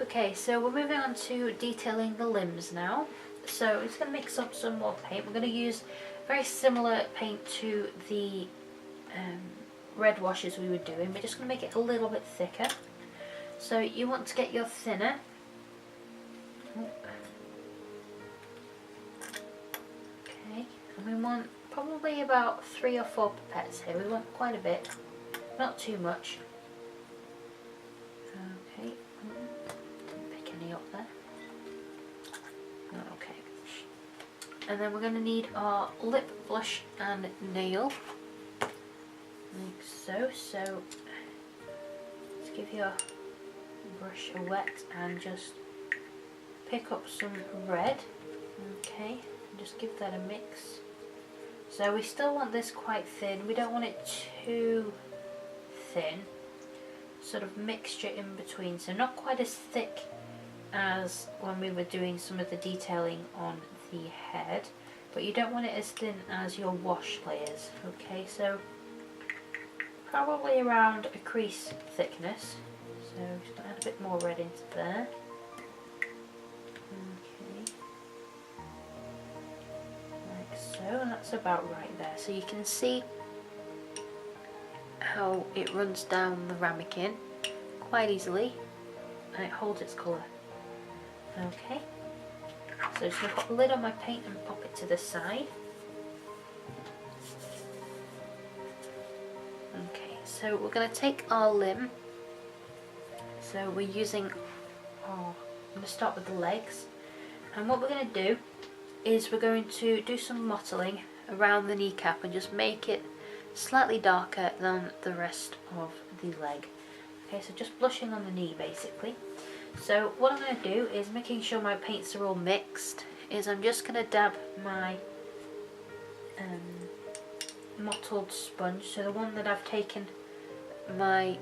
Okay, so we're moving on to detailing the limbs now. So I'm just going to mix up some more paint. We're going to use very similar paint to the red washes we were doing. We're just going to make it a little bit thicker. So you want to get your thinner. Okay, and we want probably about 3 or 4 pipettes here. We want quite a bit, not too much. Okay, didn't pick any up there. Okay, and then we're going to need our lip blush and nail, like so. So let's give your brush a wet and just pick up some red. Okay, and just give that a mix. So we still want this quite thin, we don't want it too thin, sort of mixture in between, so not quite as thick as when we were doing some of the detailing on the head, but you don't want it as thin as your wash layers. Okay, so probably around a crease thickness. So just gonna add a bit more red into there. Okay, like so, and that's about right there. So you can see how it runs down the ramekin quite easily, and it holds its colour. Okay, so I'm just going to put the lid on my paint and pop it to the side. Okay, so we're going to take our limb. So we're using, I'm going to start with the legs, and what we're going to do is we're going to do some mottling around the kneecap and just make it slightly darker than the rest of the leg. Okay, so just blushing on the knee basically. So what I'm going to do is, making sure my paints are all mixed, is I'm just going to dab my mottled sponge, so the one that I've taken my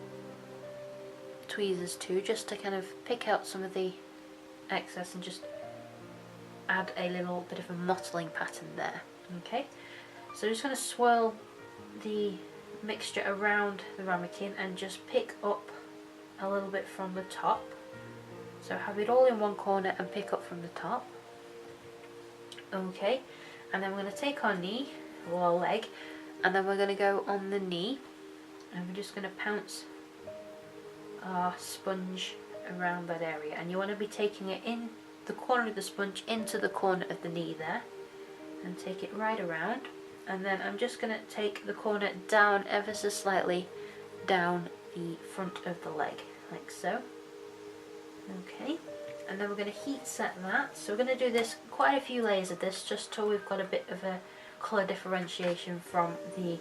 tweezers to, just to kind of pick out some of the excess and just add a little bit of a mottling pattern there. Okay, so I'm just going to swirl the mixture around the ramekin and just pick up a little bit from the top. So have it all in one corner and pick up from the top. Okay, and then we're going to take our knee, or our leg, and then we're going to go on the knee, and we're just going to pounce our sponge around that area, and you want to be taking it in the corner of the sponge into the corner of the knee there, and take it right around. And then I'm just going to take the corner down ever so slightly down the front of the leg, like so. Okay, and then we're going to heat set that. So we're going to do this, quite a few layers of this, just till we've got a bit of a colour differentiation from the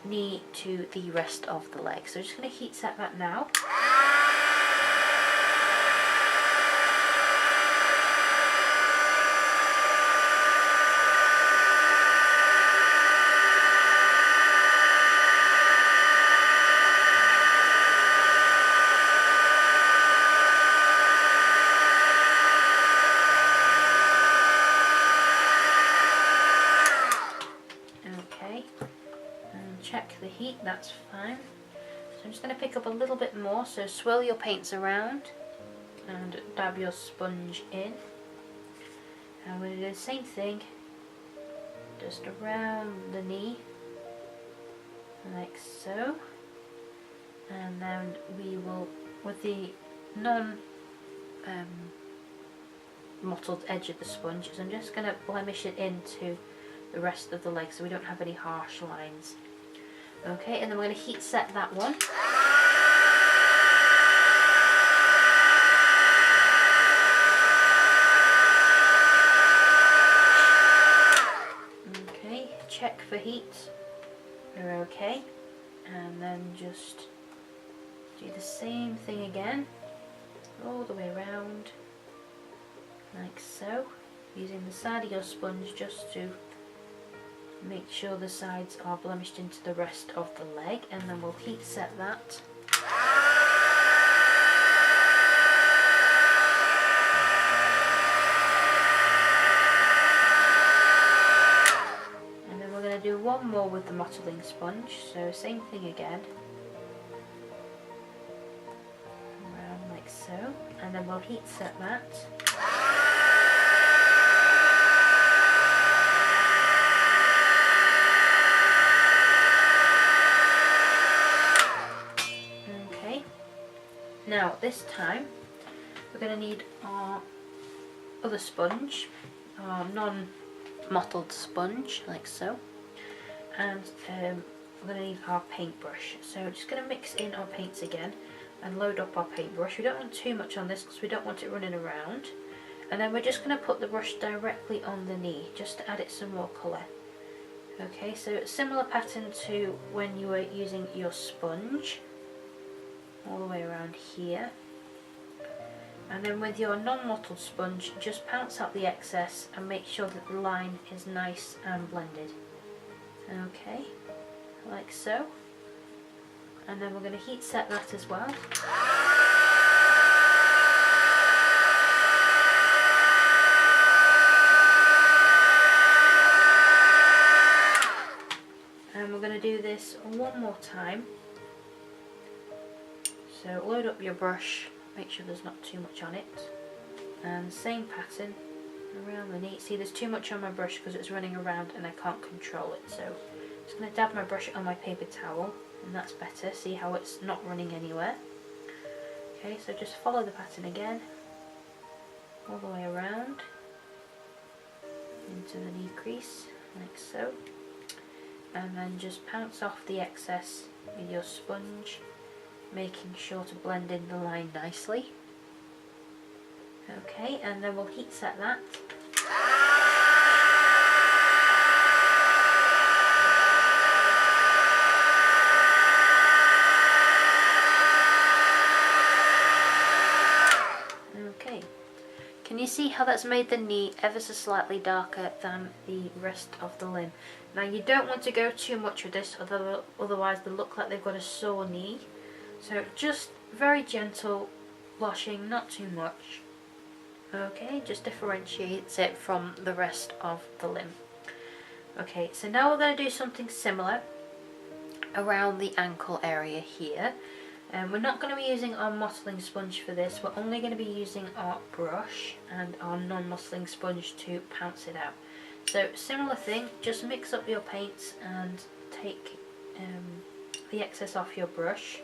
knee to the rest of the leg. So I'm just going to heat set that now. Check the heat, that's fine. So I'm just going to pick up a little bit more, so swirl your paints around and dab your sponge in. And we're going to do the same thing, just around the knee, like so. And then we will, with the mottled edge of the sponge, so I'm just going to blemish it into the rest of the leg so we don't have any harsh lines. Okay, and then we're going to heat set that one. Okay, check for heat. We're okay. And then just do the same thing again, all the way around, like so, using the side of your sponge just to make sure the sides are blemished into the rest of the leg, and then we'll heat set that. And then we're going to do one more with the mottling sponge, so same thing again, around like so, and then we'll heat set that. Okay, now this time we're going to need our other sponge, our non-mottled sponge, like so, and we're going to need our paintbrush. So I'm just going to mix in our paints again and load up our paintbrush. We don't want too much on this because we don't want it running around. And then we're just going to put the brush directly on the knee just to add it some more colour. Okay, so similar pattern to when you were using your sponge, all the way around here. And then with your non-mottled sponge, just pounce out the excess and make sure that the line is nice and blended. Okay, like so. And then we're going to heat set that as well. And we're going to do this one more time. So load up your brush, make sure there's not too much on it, and same pattern around the knee. See, there's too much on my brush because it's running around and I can't control it, so I'm just going to dab my brush on my paper towel, and that's better. See how it's not running anywhere. Okay, so just follow the pattern again, all the way around into the knee crease, like so, and then just pounce off the excess with your sponge, making sure to blend in the line nicely. Okay, and then we'll heat set that. Okay, can you see how that's made the knee ever so slightly darker than the rest of the limb? Now you don't want to go too much with this, otherwise they look like they've got a sore knee. So just very gentle washing, not too much. Okay, just differentiates it from the rest of the limb. Okay, so now we're going to do something similar around the ankle area here. We're not going to be using our mottling sponge for this, we're only going to be using our brush and our non-mottling sponge to pounce it out. So similar thing, just mix up your paints and take the excess off your brush.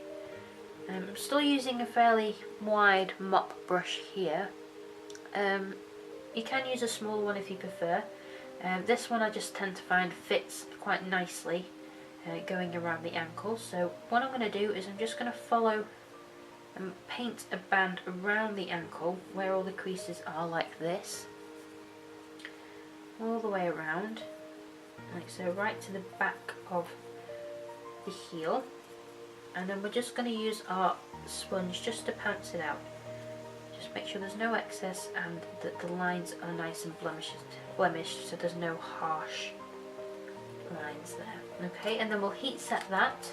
I'm still using a fairly wide mop brush here. You can use a small one if you prefer. This one I just tend to find fits quite nicely going around the ankle. So what I'm going to do is I'm just going to follow and paint a band around the ankle where all the creases are, like this. All the way around, like so, right to the back of the heel. And then we're just going to use our sponge just to pounce it out. Just make sure there's no excess and that the lines are nice and blemished, so there's no harsh lines there. Okay, and then we'll heat set that.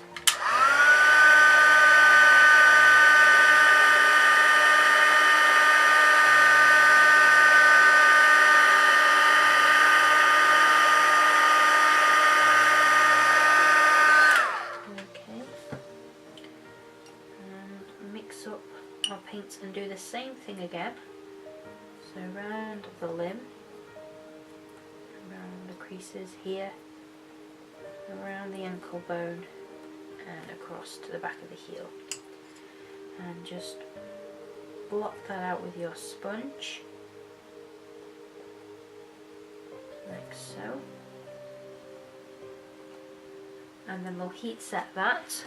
And do the same thing again. So around the limb, around the creases here, around the ankle bone, and across to the back of the heel. And just block that out with your sponge, like so. And then we'll heat set that.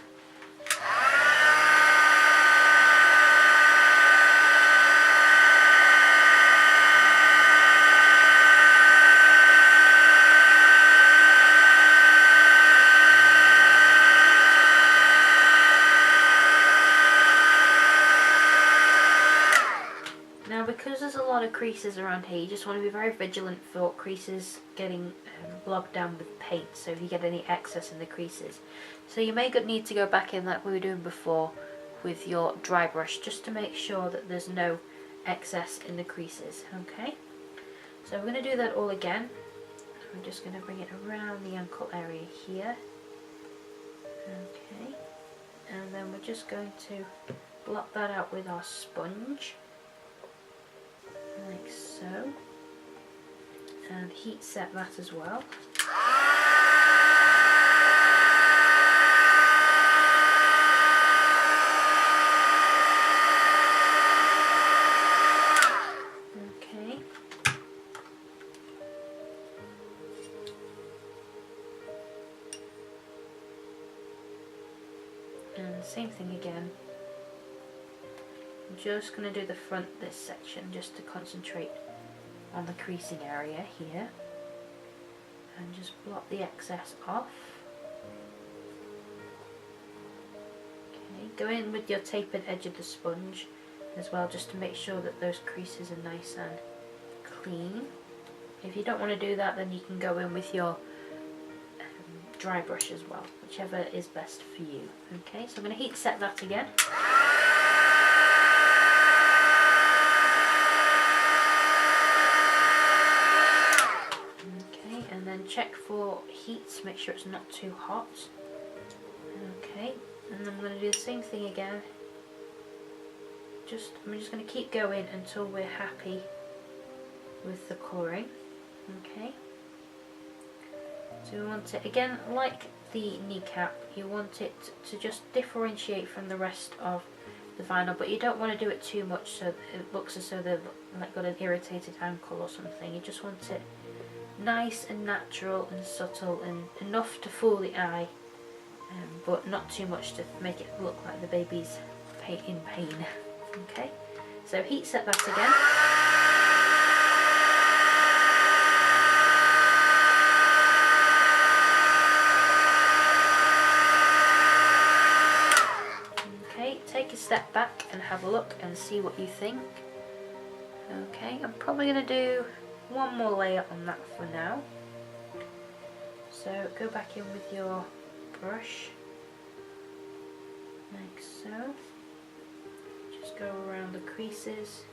Because there's a lot of creases around here, you just want to be very vigilant for creases getting blogged down with paint, so if you get any excess in the creases. So you may need to go back in like we were doing before with your dry brush just to make sure that there's no excess in the creases. Okay, so we're going to do that all again. I'm just going to bring it around the ankle area here. Okay, and then we're just going to block that out with our sponge. so. And heat set that as well. Okay. And same thing again. I'm just going to do the front, this section, just to concentrate on the creasing area here. And just blot the excess off. Okay, go in with your tapered edge of the sponge as well, just to make sure that those creases are nice and clean. If you don't want to do that, then you can go in with your dry brush as well, whichever is best for you. Okay, so I'm going to heat set that again. Okay, and then check for heat, make sure it's not too hot. Okay, and then I'm going to do the same thing again. I'm just going to keep going until we're happy with the colouring. Okay. So we want it, again, like the kneecap, you want it to just differentiate from the rest of the vinyl, but you don't want to do it too much so that it looks as though they've like got an irritated ankle or something. You just want it nice and natural and subtle and enough to fool the eye, but not too much to make it look like the baby's in pain. Okay, so heat set that again. Okay, take a step back and have a look and see what you think. Okay, I'm probably going to do one more layer on that for now. So go back in with your brush, like so. Just go around the creases.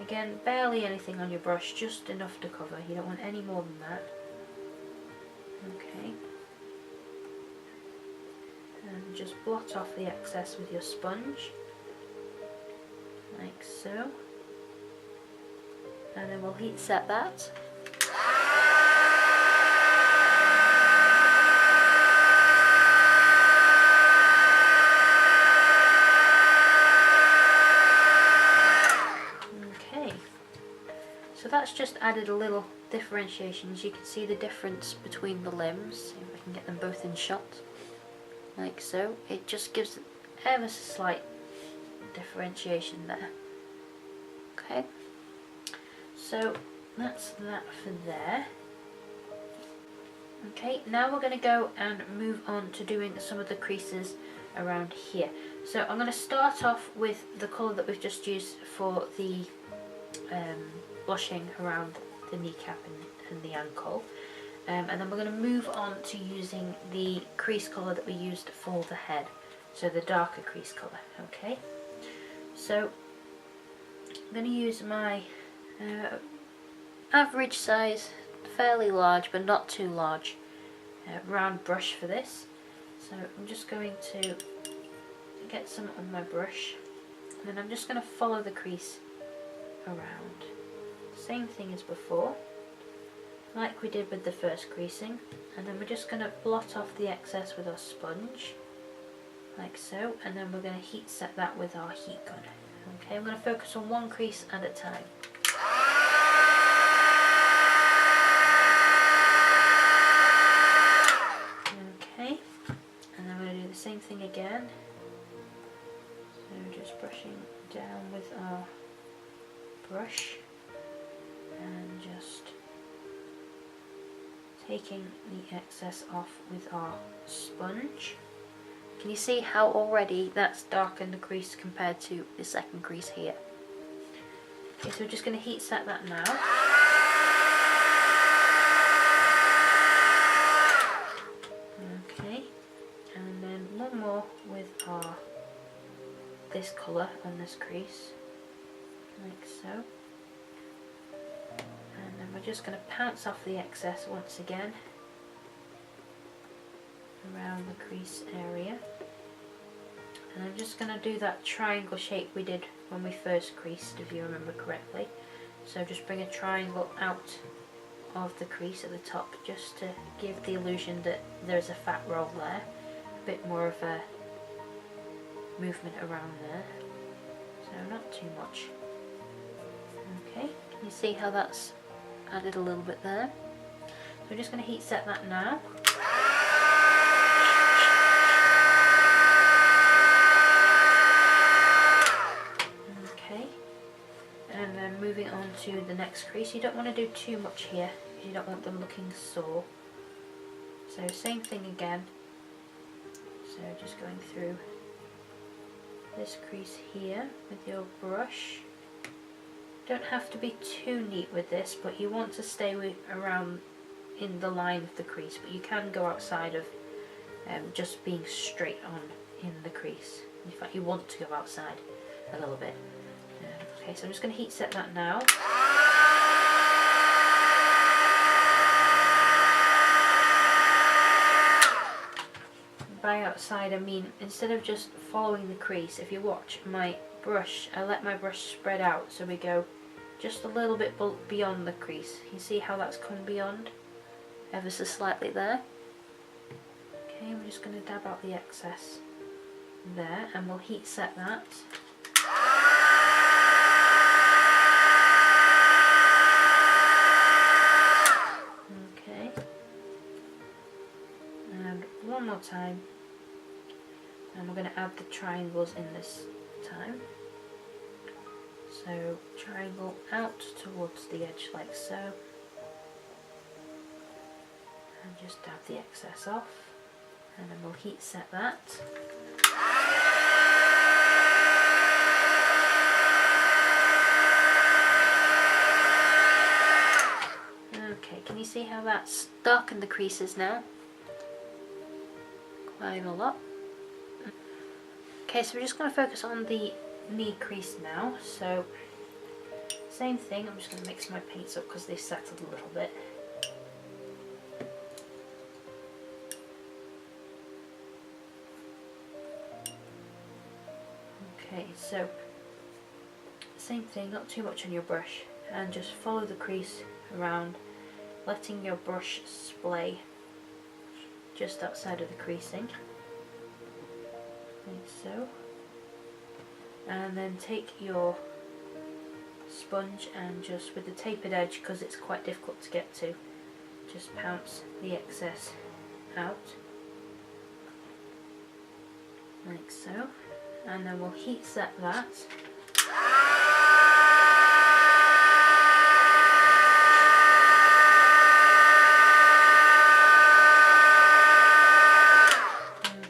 Again, barely anything on your brush, just enough to cover. You don't want any more than that. Okay. And just blot off the excess with your sponge, like so. And then we'll heat set that. Okay, so that's just added a little differentiation. As you can see the difference between the limbs, see if I can get them both in shot, like so. It just gives ever so slight differentiation there. Okay. So that's that for there. Okay, now we're going to go and move on to doing some of the creases around here. So I'm going to start off with the colour that we've just used for the blushing around the kneecap and the ankle. And then we're going to move on to using the crease colour that we used for the head. So the darker crease colour, okay? So I'm going to use my average size, fairly large but not too large, round brush for this. So I'm just going to get some on my brush, and then I'm just going to follow the crease around. Same thing as before, like we did with the first creasing, and then we're just going to blot off the excess with our sponge, like so, and then we're going to heat set that with our heat gun. Okay, I'm going to focus on one crease at a time. Okay, and then we're going to do the same thing again. So just brushing down with our brush and just taking the excess off with our sponge. Can you see how already that's darkened the crease compared to the second crease here? Okay, so we're just going to heat set that now. Okay, and then one more with our this colour on this crease, like so. And then we're just going to pounce off the excess once again around the crease area. And I'm just going to do that triangle shape we did when we first creased, if you remember correctly. So just bring a triangle out of the crease at the top just to give the illusion that there's a fat roll there. A bit more of a movement around there. So not too much. Okay, you see how that's added a little bit there? So we're just going to heat set that now. Okay, and then moving on to the next crease. You don't want to do too much here because you don't want them looking sore. So same thing again. So just going through this crease here with your brush. Don't have to be too neat with this, but you want to stay around in the line of the crease, but you can go outside of just being straight on in the crease. In fact, you want to go outside a little bit. Okay, so I'm just going to heat set that now. By outside I mean instead of just following the crease, if you watch my brush, I let my brush spread out so we go just a little bit beyond the crease. You see how that's come beyond? Ever so slightly there. Okay, I'm just going to dab out the excess there and we'll heat set that. Okay, and one more time, and we're going to add the triangles in this time. So triangle out towards the edge like so, and just dab the excess off, and then we'll heat set that. Okay, can you see how that's darkened the creases now? Quite a lot. Okay, so we're just going to focus on the knee crease now. So same thing, I'm just going to mix my paints up because they settled a little bit. Okay, so same thing, not too much on your brush, and just follow the crease around, letting your brush splay just outside of the creasing, like so. And then take your sponge and just with the tapered edge, because it's quite difficult to get to, just pounce the excess out like so, and then we'll heat set that.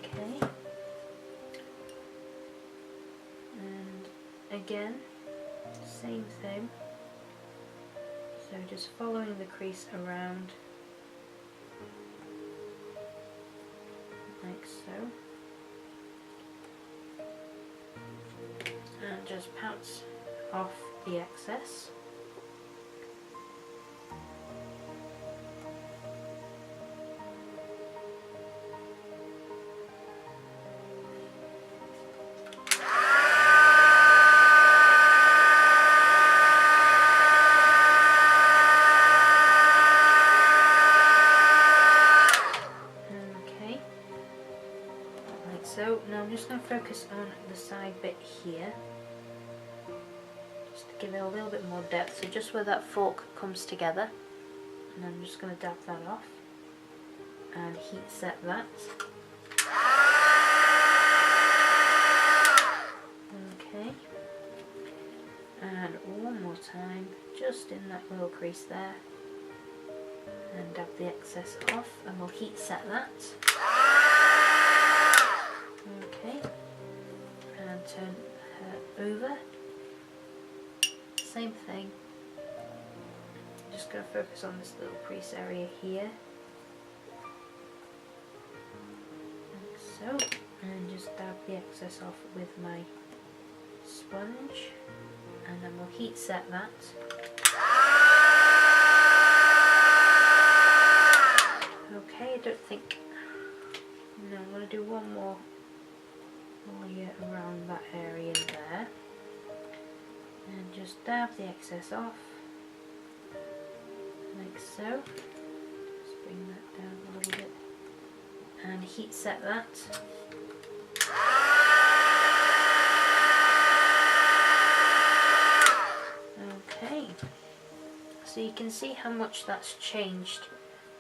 Okay, and again same thing, so just following the crease around like so, and just pounce off the excess. So now I'm just going to focus on the side bit here, just to give it a little bit more depth, so just where that fork comes together, and I'm just going to dab that off and heat set that. Okay, and one more time just in that little crease there, and dab the excess off, and we'll heat set that. Okay, and turn her over, same thing, just going to focus on this little crease area here, like so, and just dab the excess off with my sponge, and then we'll heat set that. Okay, I don't think, no, I'm going to do one more layer around that area there, and just dab the excess off, so. Just bring that down a little bit and heat set that. Okay, so you can see how much that's changed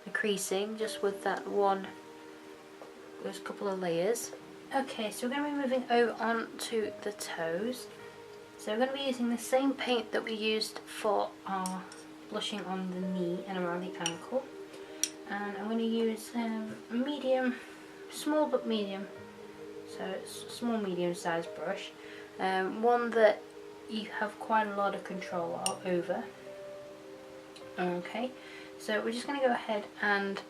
the creasing just with that one, those couple of layers. Okay, so we're going to be moving over on to the toes. So we're going to be using the same paint that we used for our blushing on the knee and around the ankle. And I'm going to use medium, small but medium, so it's a small medium sized brush. One that you have quite a lot of control over. Okay, so we're just going to go ahead and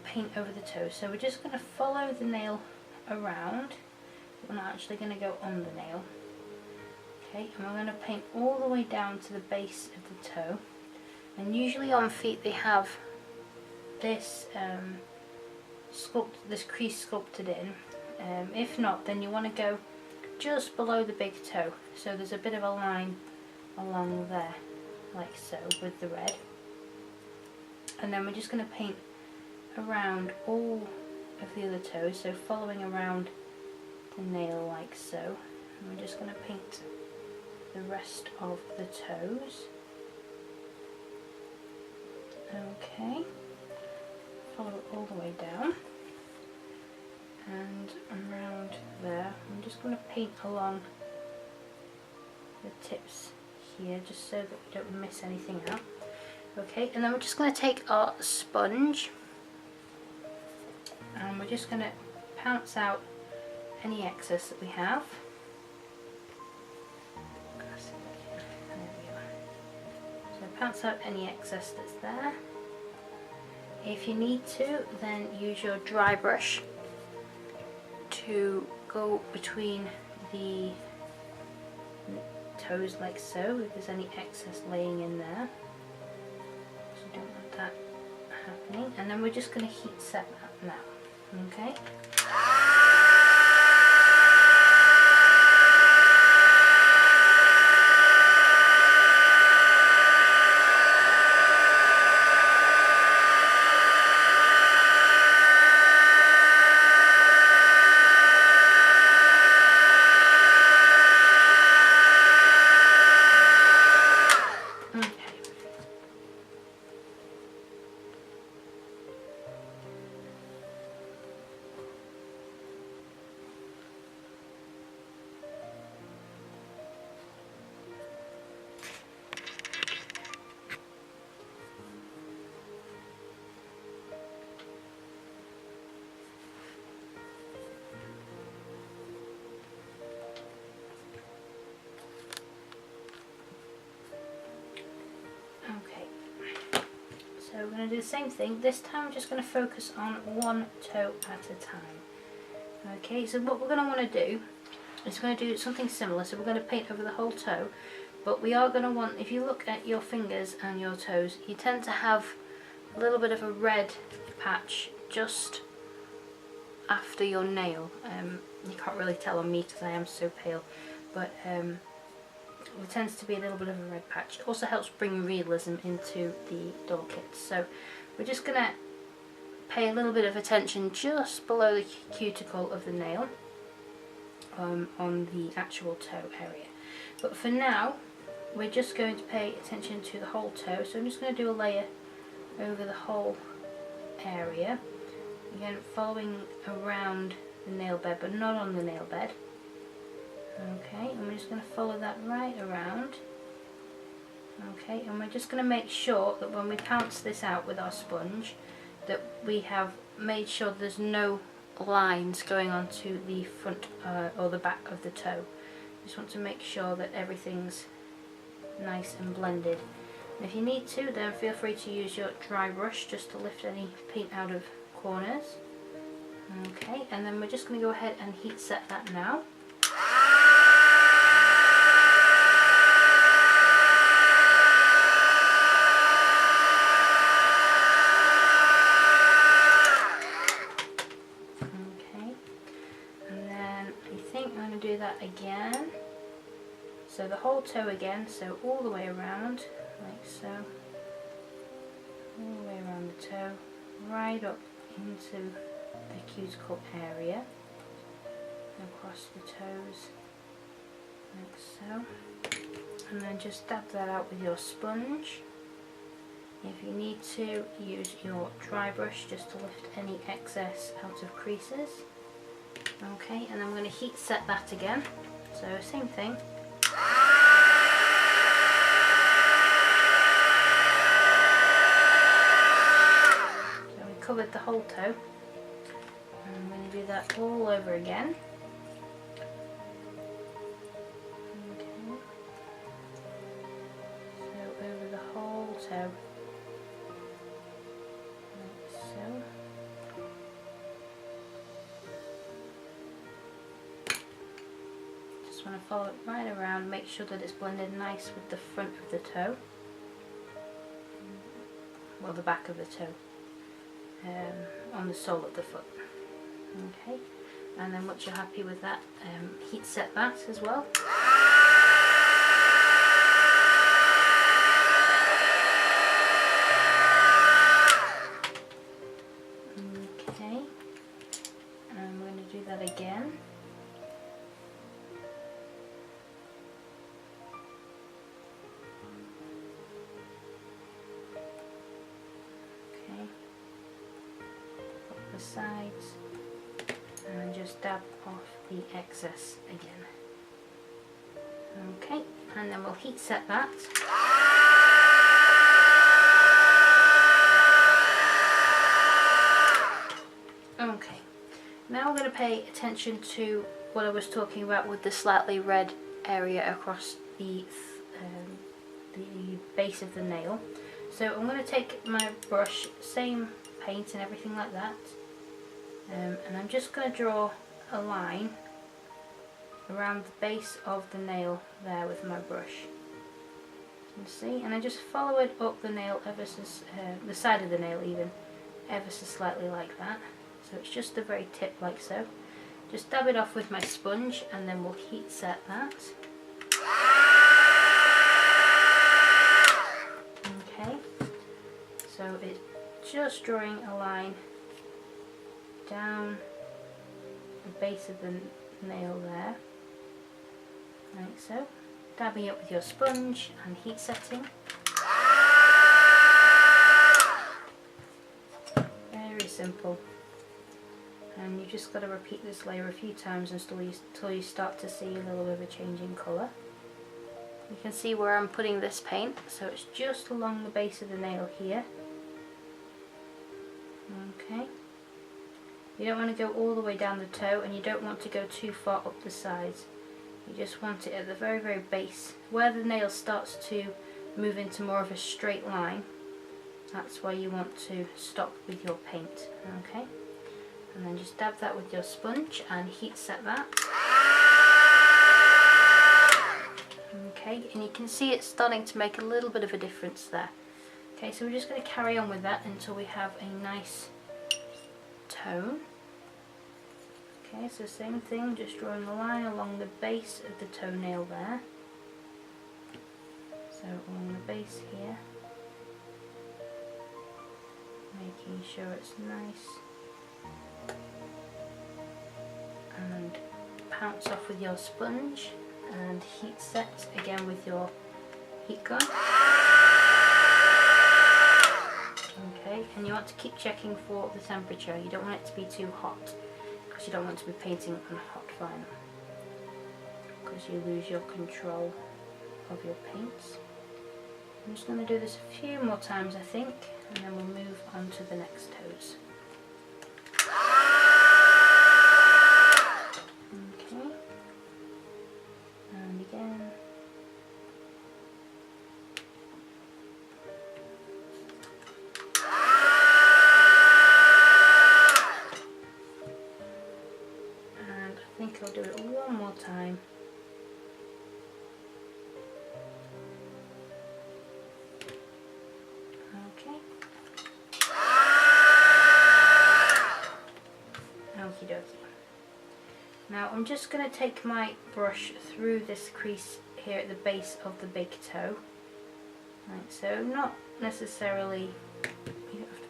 paint over the toes. So we're just going to follow the nail around. We're not actually going to go on the nail. Okay, and we're going to paint all the way down to the base of the toe. And usually on feet they have this this crease sculpted in. If not, then you want to go just below the big toe. So there's a bit of a line along there, like so, with the red. And then we're just going to paint around all of the other toes, so following around the nail like so. And we're just going to paint the rest of the toes. Okay, follow it all the way down and around there. I'm just going to paint along the tips here just so that we don't miss anything out. Okay, and then we're just going to take our sponge and we're just going to pounce out any excess that we have. So pounce out any excess that's there. If you need to, then use your dry brush to go between the toes like so, if there's any excess laying in there. So don't want that happening. And then we're just going to heat set that now. Okay? So we're going to do the same thing. This time we're just going to focus on one toe at a time. Okay, so what we're going to want to do is we're going to do something similar. So we're going to paint over the whole toe, but we are going to want, if you look at your fingers and your toes, you tend to have a little bit of a red patch just after your nail. You can't really tell on me because I am so pale, but there tends to be a little bit of a red patch. It also helps bring realism into the doll kits. So we're just going to pay a little bit of attention just below the cuticle of the nail on the actual toe area. But for now, we're just going to pay attention to the whole toe. So I'm just going to do a layer over the whole area. Again, following around the nail bed, but not on the nail bed. Okay, and we're just going to follow that right around. Okay, and we're just going to make sure that when we pounce this out with our sponge, that we have made sure there's no lines going onto the front or the back of the toe. Just want to make sure that everything's nice and blended. And if you need to, then feel free to use your dry brush just to lift any paint out of corners. Okay, and then we're just going to go ahead and heat set that now. Do that again, so the whole toe again, so all the way around like so. all the way around the toe, right up into the cuticle area, across the toes, like so, and then just dab that out with your sponge. If you need to, use your dry brush just to lift any excess out of creases. Okay, and then we're going to heat set that again, so same thing. So we covered the whole toe, and I'm going to do that all over again. Okay, so over the whole toe. Want to follow it right around, make sure that it's blended nice with the front of the toe, well, the back of the toe, on the sole of the foot. Okay, and then once you're happy with that, heat set that as well. Okay, and we're going to do that again. The sides, and just dab off the excess again. Okay, and then we'll heat set that. Okay, now we're going to pay attention to what I was talking about with the slightly red area across the base of the nail. So I'm going to take my brush, same paint and everything like that, and I'm just going to draw a line around the base of the nail there with my brush. You see, and I just follow it up the nail ever so, the side of the nail even, ever so slightly like that. So it's just the very tip like so. Just dab it off with my sponge, and then we'll heat set that. Okay, so it's just drawing a line down the base of the nail there, like so, dabbing it with your sponge and heat setting. Very simple, and you just got to repeat this layer a few times until you start to see a little bit of a change in colour. You can see where I'm putting this paint, so it's just along the base of the nail here. Okay, you don't want to go all the way down the toe, and you don't want to go too far up the sides. You just want it at the very, very base, where the nail starts to move into more of a straight line. That's where you want to stop with your paint. Okay, and then just dab that with your sponge and heat set that. Okay, and you can see it's starting to make a little bit of a difference there. Okay, so we're just going to carry on with that until we have a nice tone. Okay, so same thing, just drawing a line along the base of the toenail there. So along the base here, making sure it's nice, and pounce off with your sponge and heat set again with your heat gun. Okay, and you want to keep checking for the temperature. You don't want it to be too hot, because you don't want to be painting on hot vinyl, because you lose your control of your paints. I'm just going to do this a few more times, I think, and then we'll move on to the next toes. Okay, and again. And I think I'll do it one more time. Okay. Okie dokie. Now I'm just going to take my brush through this crease here at the base of the big toe. Right, so not necessarily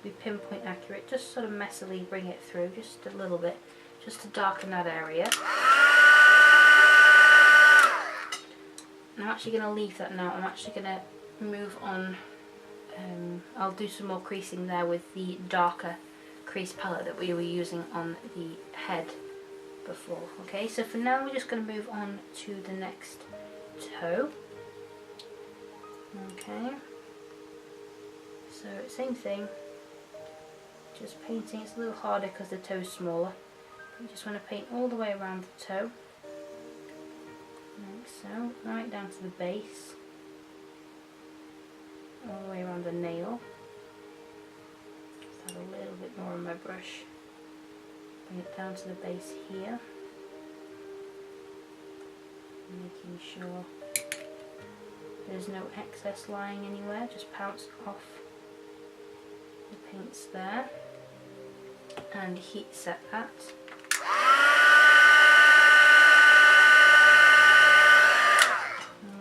be pinpoint accurate, just sort of messily bring it through just a little bit, just to darken that area. I'm actually going to leave that now. I'm actually going to move on. I'll do some more creasing there with the darker crease palette that we were using on the head before. Okay, so for now we're just going to move on to the next toe. Okay, so same thing, just painting. It's a little harder because the toe's smaller. You just want to paint all the way around the toe, like so, right down to the base, all the way around the nail. Just add a little bit more on my brush, bring it down to the base here, making sure there's no excess lying anywhere, just pounce off the paints there and heat set that.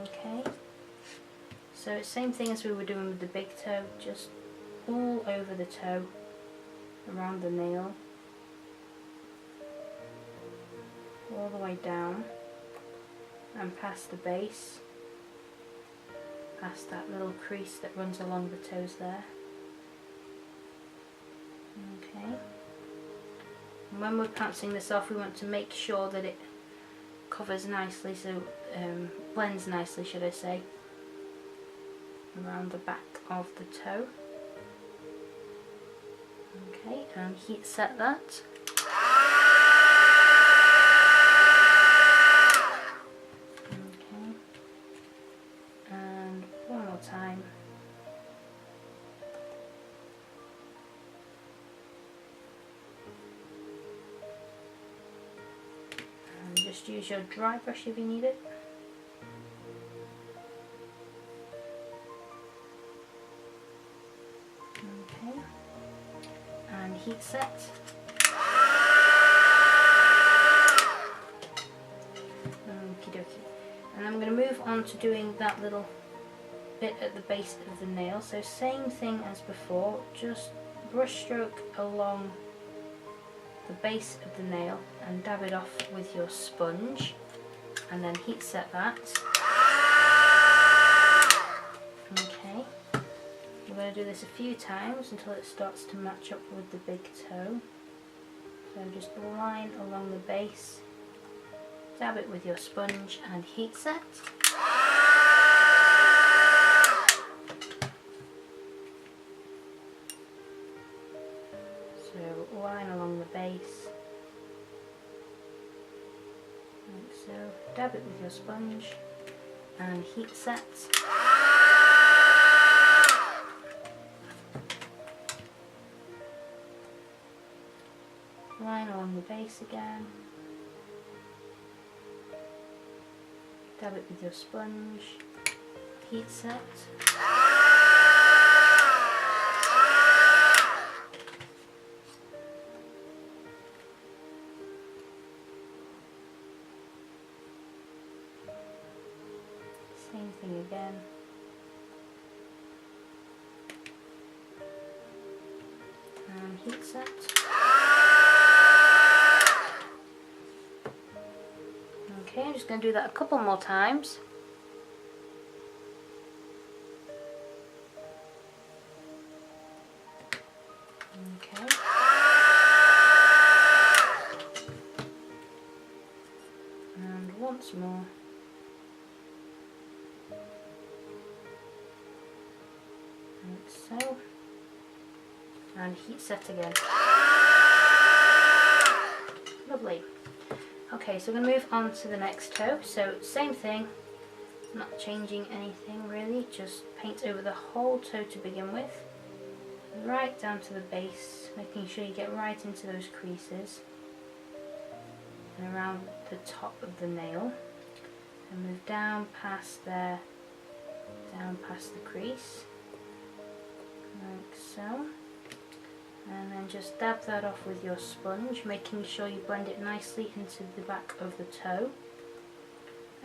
Okay, so it's same thing as we were doing with the big toe, just all over the toe, around the nail, all the way down and past the base, past that little crease that runs along the toes there. Okay, and when we're pouncing this off, we want to make sure that it covers nicely, so blends nicely, should I say, around the back of the toe. Okay, and heat set that. Okay, and one more time. And just use your dry brush if you need it. Okay, and heat set. Okie dokie. And I'm going to move on to doing that little bit at the base of the nail. So same thing as before, just brush stroke along the base of the nail and dab it off with your sponge, and then heat set that. Okay, we're going to do this a few times until it starts to match up with the big toe. So just line along the base, dab it with your sponge and heat set. So line along the base, like so, dab it with your sponge and heat set. Line along the base again, dab it with your sponge, heat set. Same thing again. And heat set. Okay, I'm just going to do that a couple more times. Okay. And once more. Like so. And heat set again. Lovely. Okay, so we're going to move on to the next toe. So same thing, not changing anything really, just paint over the whole toe to begin with, right down to the base, making sure you get right into those creases and around the top of the nail, and move down past there, down past the crease, like so. And then just dab that off with your sponge, making sure you blend it nicely into the back of the toe.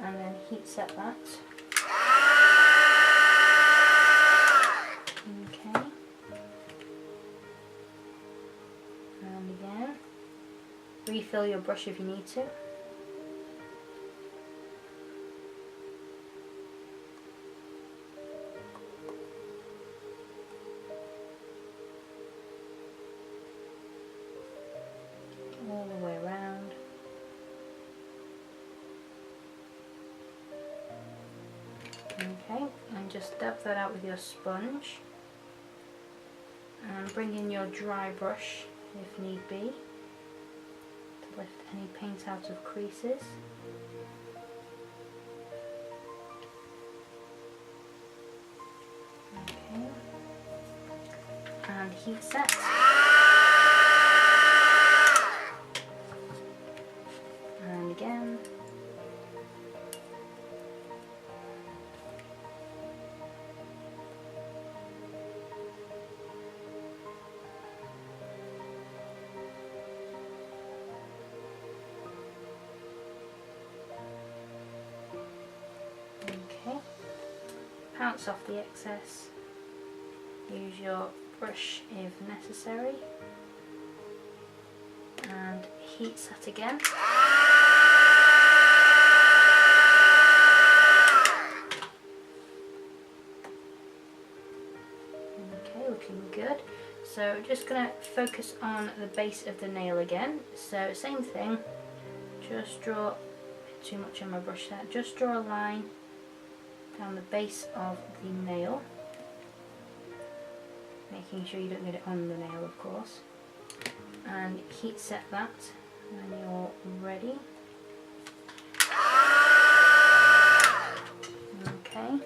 And then heat set that. Okay. refill your brush if you need to. All the way around. Okay, and just dab that out with your sponge. And bring in your dry brush if need be to lift any paint out of creases. Okay, and heat set. And again. Okay, pounce off the excess, use your brush if necessary, and heat set again. Okay, looking good. So just going to focus on the base of the nail again. So same thing, just draw, too much on my brush there, just draw a line down the base of the nail, making sure you don't get it on the nail of course, and heat set that when you're ready. Okay,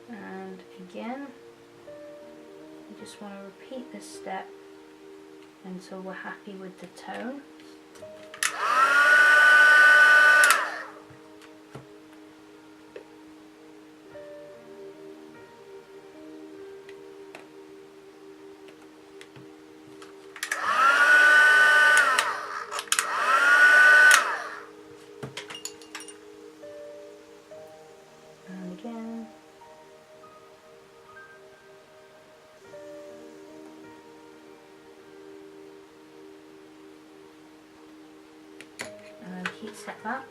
and again, you just want to repeat this step until we're happy with the tone. And again. And heat set that.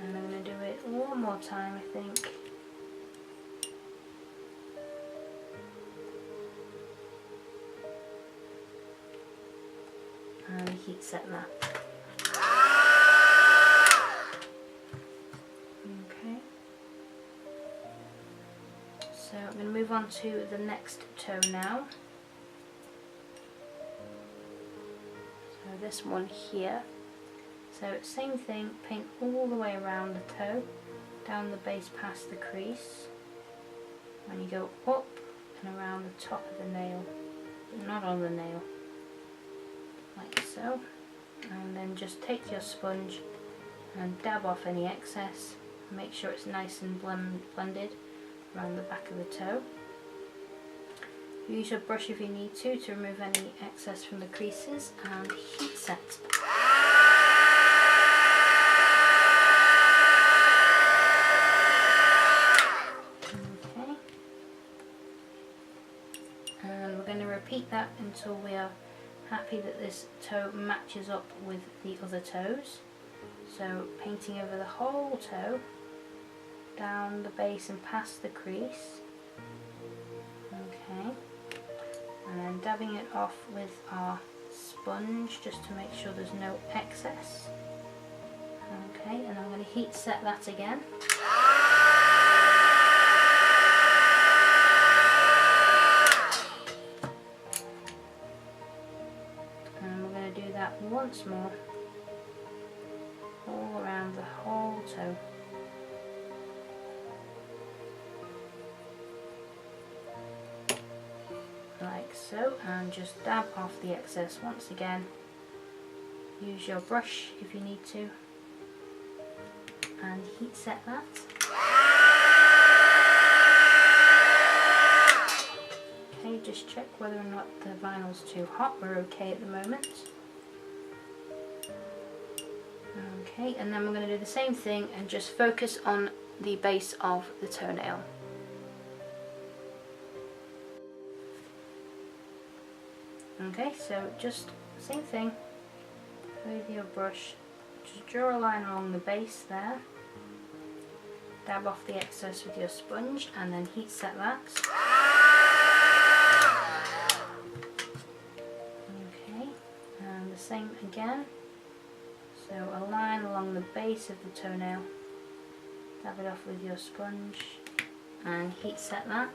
And I'm going to do it one more time, I think. And heat set that. Okay. So I'm going to move on to the next toe now. So this one here. So same thing, paint all the way around the toe, down the base past the crease. And you go up and around the top of the nail, but not on the nail. Like so. And then just take your sponge and dab off any excess. Make sure it's nice and blended around the back of the toe. Use your brush if you need to remove any excess from the creases, and heat set. Okay. And we're going to repeat that until we are happy that this toe matches up with the other toes. So painting over the whole toe, down the base and past the crease. Okay. And then dabbing it off with our sponge just to make sure there's no excess. Okay, and I'm going to heat set that again. And we're going to do that once more, all around the whole toe. Like so, and just dab off the excess once again. Use your brush if you need to, and heat set that. Okay, just check whether or not the vinyl's too hot. We're okay at the moment. Okay, and then we're going to do the same thing and just focus on the base of the toenail. Okay, so just same thing with your brush. Just draw a line along the base there. Dab off the excess with your sponge and then heat set that. Okay, and the same again. So a line along the base of the toenail. Dab it off with your sponge and heat set that.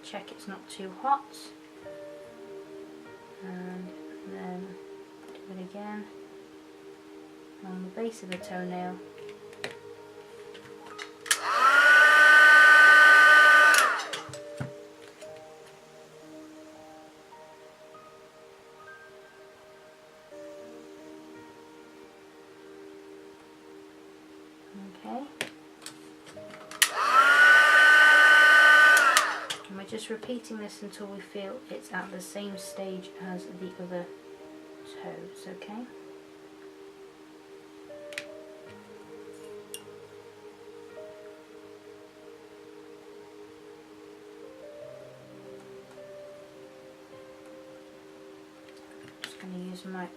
Check it's not too hot. And then do it again on the base of the toenail. Okay. And we're just repeating this until we feel it's at the same stage as the other toes, okay? Just going to use my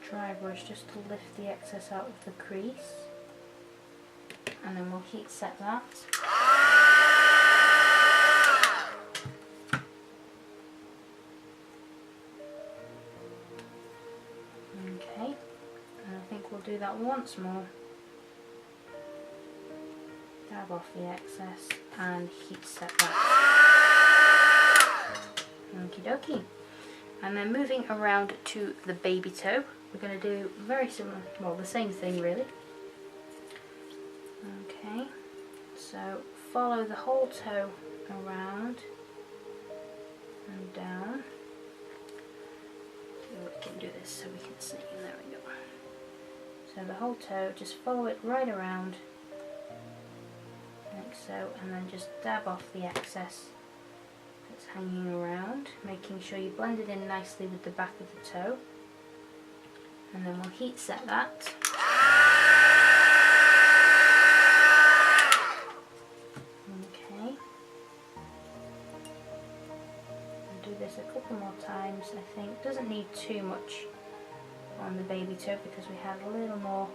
dry brush just to lift the excess out of the crease. And then we'll heat set that. Okay, and I think we'll do that once more. Dab off the excess and heat set that. Okie dokie. And then moving around to the baby toe, we're going to do very similar, well, the same thing really. Okay, so follow the whole toe around and down. See if we can do this so we can see. There we go. So the whole toe, just follow it right around, like so, and then just dab off the excess that's hanging around, making sure you blend it in nicely with the back of the toe. And then we'll heat set that. This a couple more times, I think. Doesn't need too much on the baby toe because we had a little more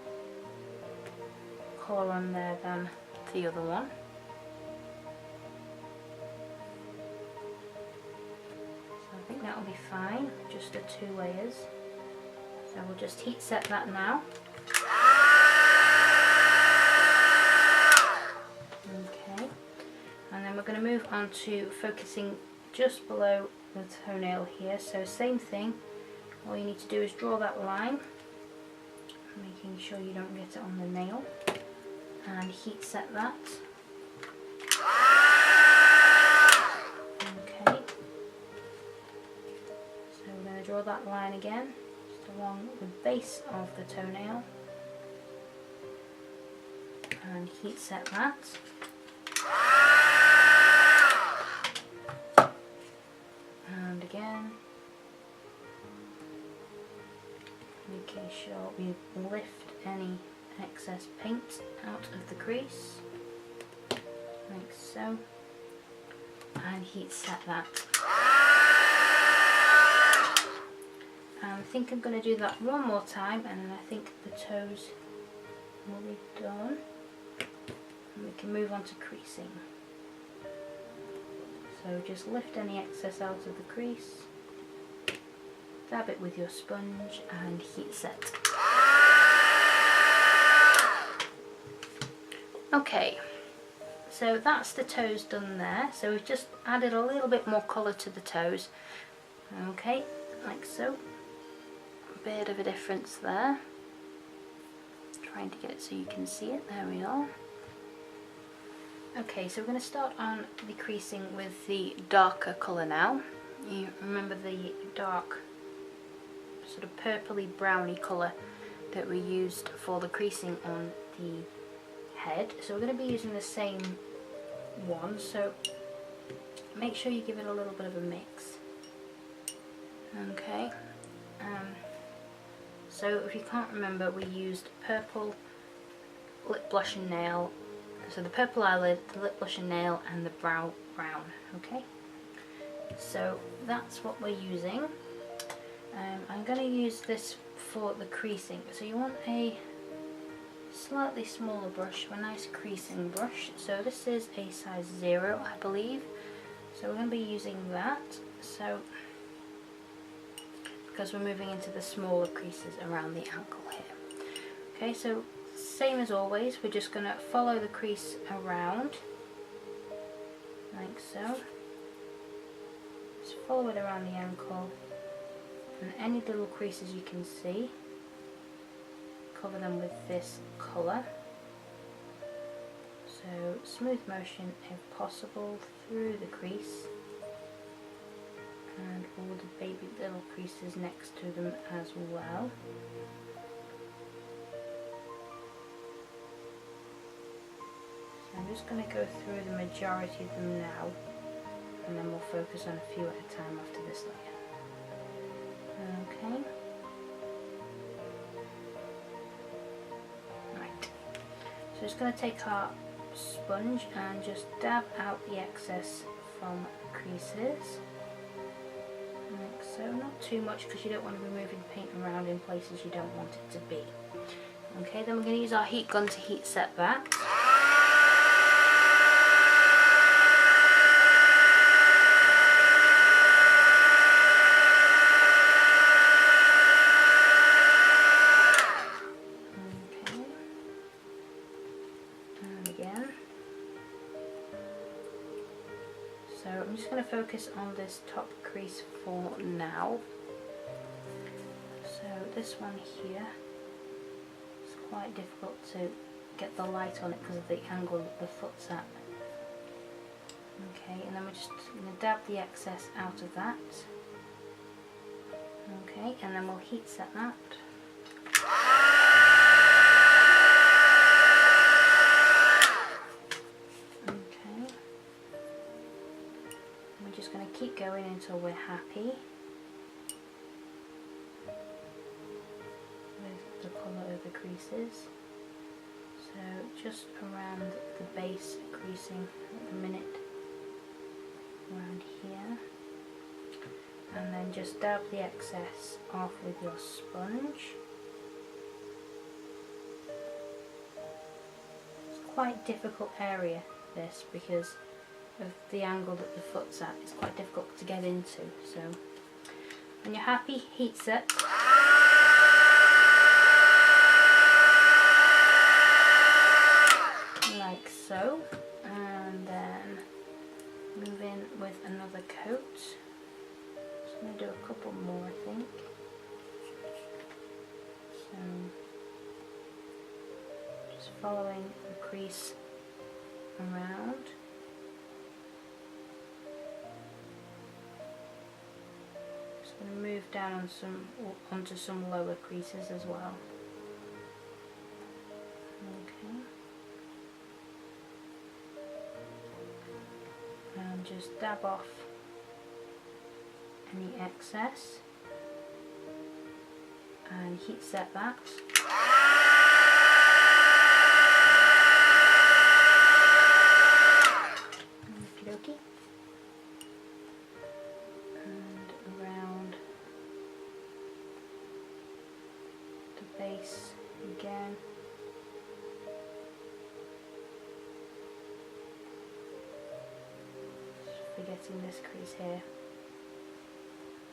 colour on there than the other one. So I think that will be fine, just the 2 layers. So we'll just heat set that now. Okay, and then we're going to move on to focusing just below the toenail here. So same thing, all you need to do is draw that line, making sure you don't get it on the nail, and heat set that. Okay, so we're going to draw that line again, just along the base of the toenail, and heat set that. And again, making sure we lift any excess paint out of the crease, like so, and heat set that. And I think I'm going to do that one more time, and then I think the toes will be done, and we can move on to creasing. So just lift any excess out of the crease, dab it with your sponge and heat set. Okay, so that's the toes done there. So we've just added a little bit more colour to the toes. Okay, like so. A bit of a difference there. Trying to get it so you can see it. There we are. Okay, so we're going to start on the creasing with the darker colour now. You remember the dark sort of purpley browny colour that we used for the creasing on the head. So we're going to be using the same one, so make sure you give it a little bit of a mix. Okay, so if you can't remember, we used purple lip blush and nail. So the purple eyelid, the lip blush and nail, and the brown. Okay. So that's what we're using. I'm going to use this for the creasing. So you want a slightly smaller brush, a nice creasing brush. So this is a size 0, I believe. So we're going to be using that. So because we're moving into the smaller creases around the ankle here. Okay, so same as always, we're just going to follow the crease around, like so. Just follow it around the ankle, and any little creases you can see, cover them with this colour. So smooth motion if possible through the crease, and all the baby little creases next to them as well. So I'm just going to go through the majority of them now, and then we'll focus on a few at a time after this layer. Okay. Right. So just going to take our sponge and just dab out the excess from the creases. Like so, not too much because you don't want to be moving paint around in places you don't want it to be. Okay, then we're going to use our heat gun to heat set that. Okay, and again. So I'm just going to focus on this top crease for now. So this one here is quite difficult to get the light on it because of the angle that the foot's at. Okay, and then we're just going to dab the excess out of that. Okay, and then we'll heat set that. Just going to keep going until we're happy with the colour of the creases. So just around the base creasing at the minute, around here, and then just dab the excess off with your sponge. It's quite a difficult area, this, because of the angle that the foot's at. It's quite difficult to get into. So when you're happy, heat set. Like so. And then move in with another coat. Just going to do a couple more, I think. So just following the crease around. Going to move down onto some lower creases as well. Okay. And just dab off any excess and heat set that. Okie dokie. Base again. Just forgetting this crease here.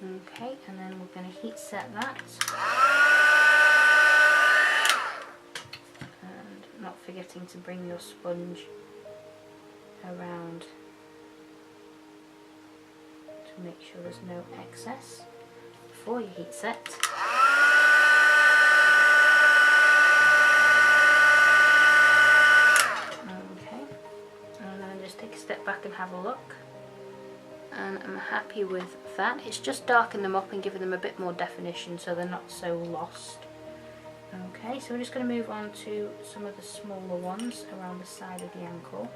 Okay, and then we're going to heat set that. And not forgetting to bring your sponge around to make sure there's no excess before you heat set. Step back and have a look, and I'm happy with that. It's just darkened them up and given them a bit more definition so they're not so lost. Okay, so we're just going to move on to some of the smaller ones around the side of the ankle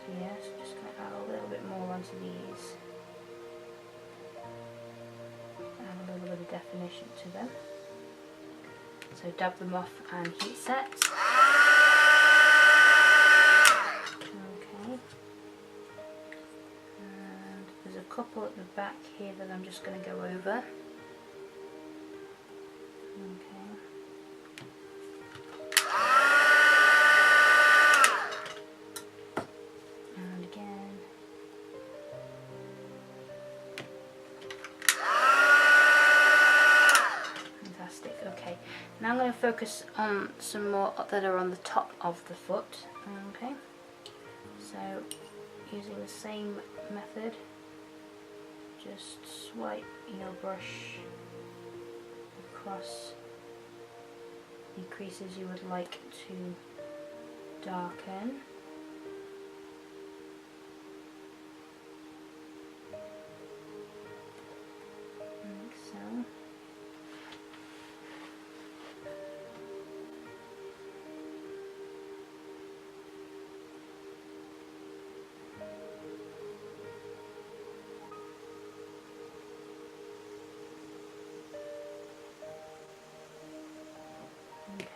here. So just going to add a little bit more onto these, add a little bit of definition to them. So dab them off and heat set. couple at the back here that I'm just going to go over. Okay. And again. Fantastic. Okay. Now I'm going to focus on some more that are on the top of the foot. Okay. So using the same method, just swipe your brush across the creases you would like to darken. Like so.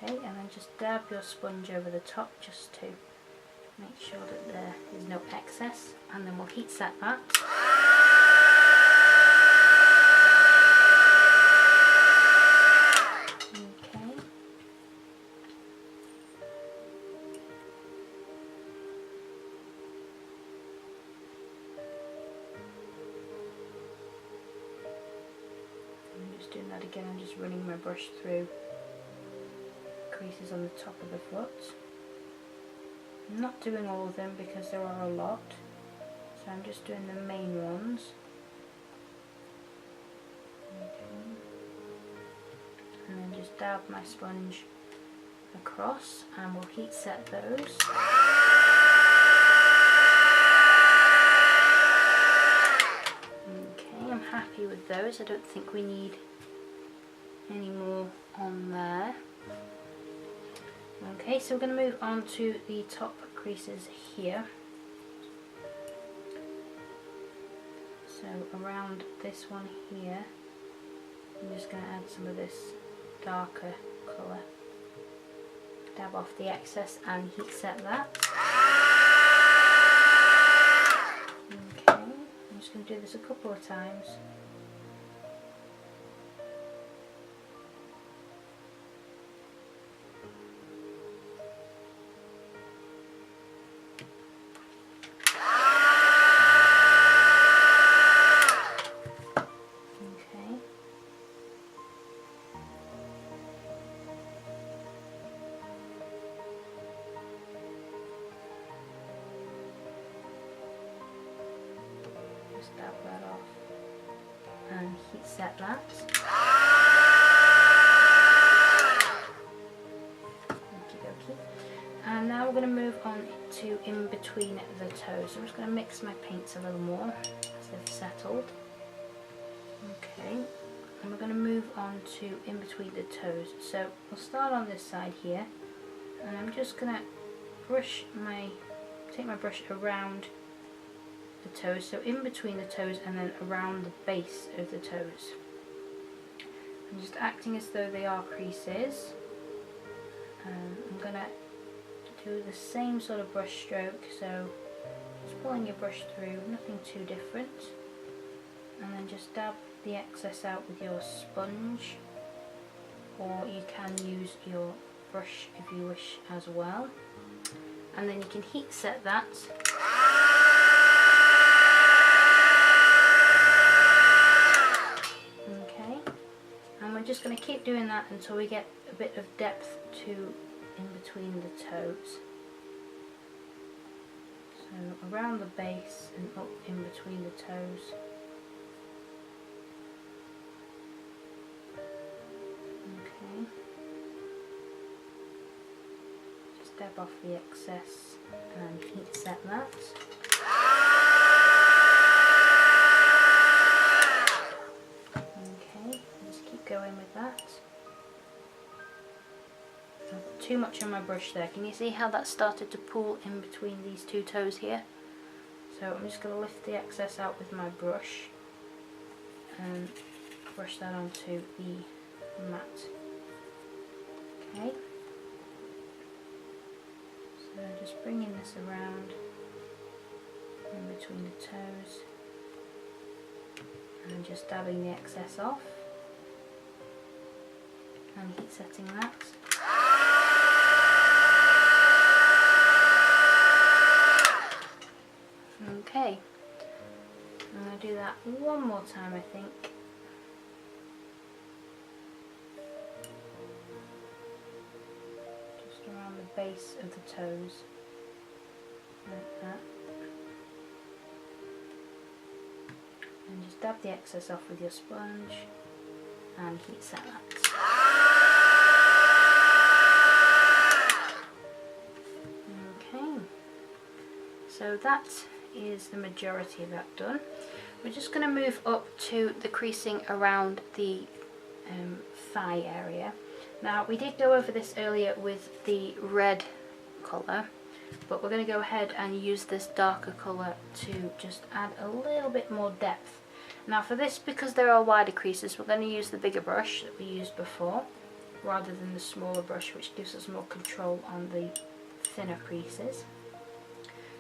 Okay, and then just dab your sponge over the top just to make sure that there is no excess, and then we'll heat set that. Okay. I'm just doing that again, I'm just running my brush through creases on the top of the foot. I'm not doing all of them because there are a lot, so I'm just doing the main ones. Okay. And then just dab my sponge across and we'll heat set those. Okay, I'm happy with those. I don't think we need any more on there. Okay, so we're going to move on to the top creases here. So around this one here, I'm just going to add some of this darker colour. Dab off the excess and heat set that. Okay, I'm just going to do this a couple of times. Dab that off and heat set that. Okey-dokey. And now we're going to move on to in between the toes. So I'm just going to mix my paints a little more as they've settled. Okay, and we're going to move on to in between the toes. So we'll start on this side here, and I'm just going to take my brush around the toes, so in between the toes and then around the base of the toes. I'm just acting as though they are creases. I'm going to do the same sort of brush stroke, so just pulling your brush through, nothing too different, and then just dab the excess out with your sponge, or you can use your brush if you wish as well, and then you can heat set that. We're just going to keep doing that until we get a bit of depth to in between the toes. So around the base and up in between the toes. Okay. Just dab off the excess and heat set that. Going with that. Too much on my brush there. Can you see how that started to pull in between these two toes here? So I'm just going to lift the excess out with my brush and brush that onto the mat. Okay. So just bringing this around in between the toes. and just dabbing the excess off and heat setting that. Okay, I'm going to do that one more time, I think. Just around the base of the toes, like that. And just dab the excess off with your sponge and heat set that. Okay, so that is the majority of that done. We're just going to move up to the creasing around the thigh area. Now, we did go over this earlier with the red colour, but we're going to go ahead and use this darker colour to just add a little bit more depth. Now for this, because there are wider creases, we're going to use the bigger brush that we used before rather than the smaller brush, which gives us more control on the thinner creases.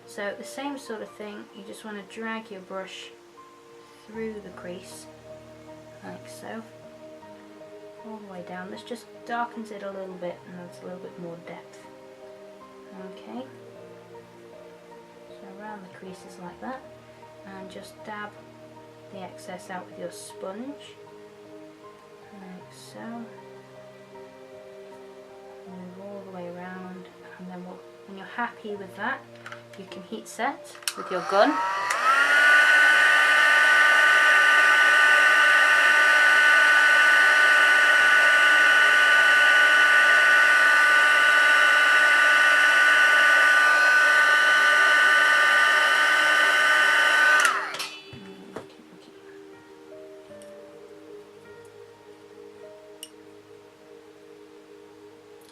So the same sort of thing, you just want to drag your brush through the crease like so, all the way down. This just darkens it a little bit and adds a little bit more depth. Okay, so around the creases like that, and just dab the excess out with your sponge like so. Move all the way around, and then when you're happy with that, you can heat set with your gun.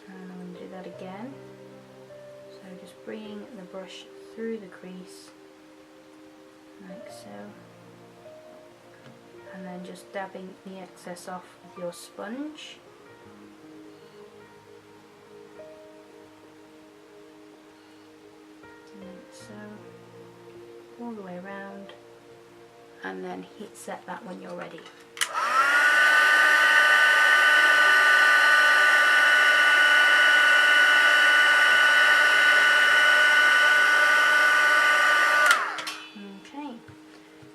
And I'm going to do that again. So just bringing the brush through the crease like so, and then just dabbing the excess off with your sponge. Like so, all the way around, and then heat set that when you're ready.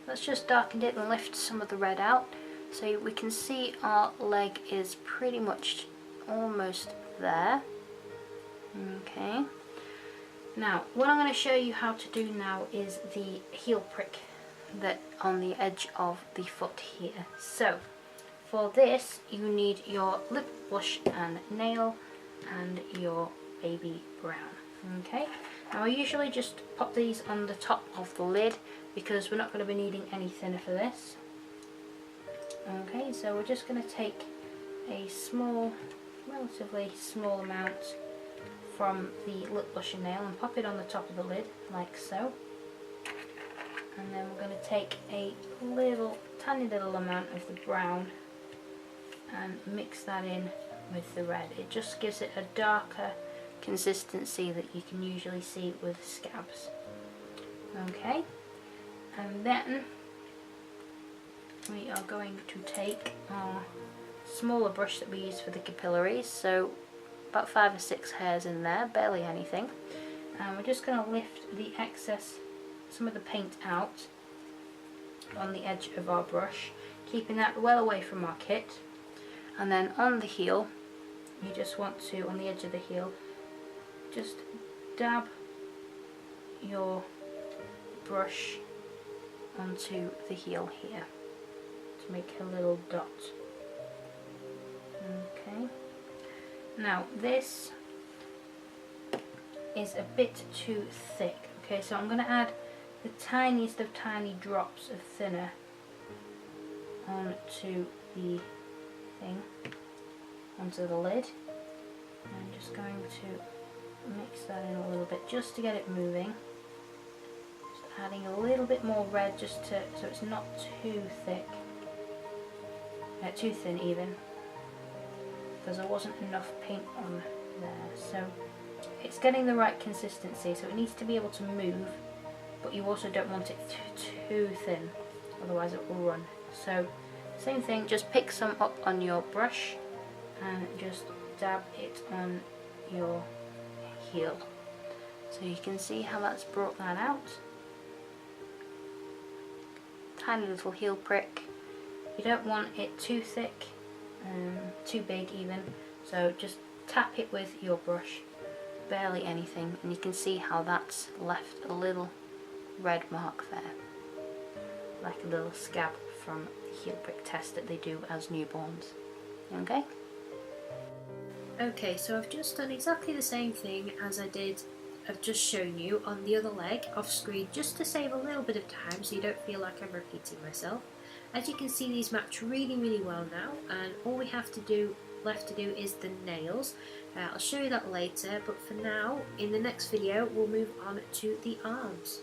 Let's just darken it and lift some of the red out, so we can see our leg is pretty much almost there. Okay, now what I'm going to show you how to do now is the heel prick that on the edge of the foot here. So for this you need your lip blush and nail and your baby brown. Okay, now I usually just pop these on the top of the lid because we're not going to be needing any thinner for this. Okay, so we're just going to take a small, relatively small amount from the lip blush and nail and pop it on the top of the lid like so. And then we're going to take a little, tiny little amount of the brown and mix that in with the red. It just gives it a darker consistency that you can usually see with scabs. Okay, and then we are going to take our smaller brush that we use for the capillaries, so about 5 or 6 hairs in there, barely anything, and we're just going to lift the excess, some of the paint out on the edge of our brush, keeping that well away from our kit. And then on the heel, you just want to, on the edge of the heel, just dab your brush onto the heel here to make a little dot. Okay, now this is a bit too thick. Okay, so I'm going to add the tiniest of tiny drops of thinner onto the thing, onto the lid. I'm just going to mix that in a little bit just to get it moving. Just adding a little bit more red just to, so it's not too thick, too thin even, because there wasn't enough paint on there. So it's getting the right consistency, so it needs to be able to move, but you also don't want it too thin, otherwise it will run. So same thing, just pick some up on your brush and just dab it on your heel. So you can see how that's brought that out. Tiny little heel prick. You don't want it too thick, too big even, so just tap it with your brush, barely anything, and you can see how that's left a little red mark there, like a little scab from the heel prick test that they do as newborns. Okay? Okay, so I've just done exactly the same thing as I've just shown you on the other leg off screen, just to save a little bit of time so you don't feel like I'm repeating myself. As you can see, these match really well now, and all we have to do left to do is the nails. I'll show you that later, but for now, in the next video, we'll move on to the arms.